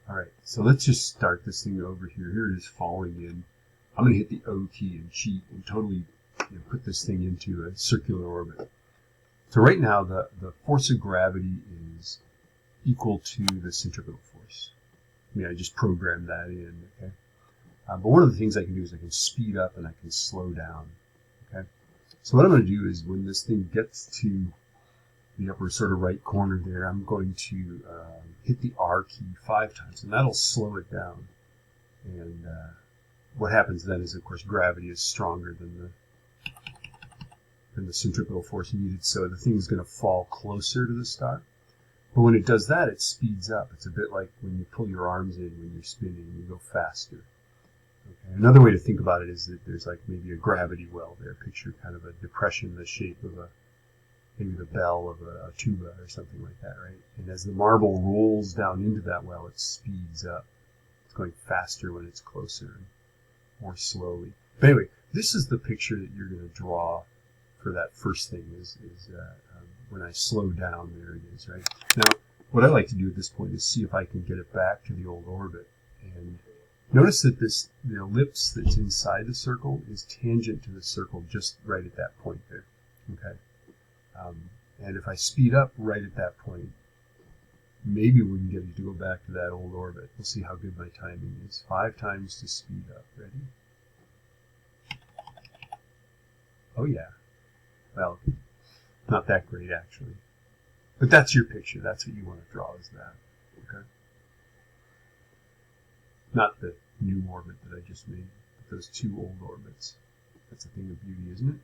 All right, so let's just start this thing over here. Here it is falling in. I'm going to hit the O key and cheat and totally put this thing into a circular orbit. So right now, the force of gravity is equal to the centripetal force. I mean, I just programmed that in, okay? But one of the things I can do is I can speed up and I can slow down, okay? So what I'm going to do is when this thing gets to the upper sort of right corner there, I'm going to hit the R key 5 times, and that'll slow it down. And what happens then is, of course, gravity is stronger than the centripetal force needed, so the thing is going to fall closer to the star. But when it does that, it speeds up. It's a bit like when you pull your arms in when you're spinning, you go faster. Okay. Another way to think about it is that there's like maybe a gravity well there. Picture kind of a depression in the shape of maybe the bell of a tuba or something like that, right? And as the marble rolls down into that well, it speeds up. It's going faster when it's closer and more slowly. But anyway, this is the picture that you're going to draw for that first thing is when I slow down, there it is, right? Now, what I like to do at this point is see if I can get it back to the old orbit. And notice that the ellipse that's inside the circle is tangent to the circle just right at that point there, okay? And if I speed up right at that point, maybe we can get it to go back to that old orbit. We'll see how good my timing is. 5 times to speed up. Ready? Oh, yeah. Well, not that great, actually. But that's your picture. That's what you want to draw, is that. Okay? Not the new orbit that I just made, but those 2 old orbits. That's a thing of beauty, isn't it?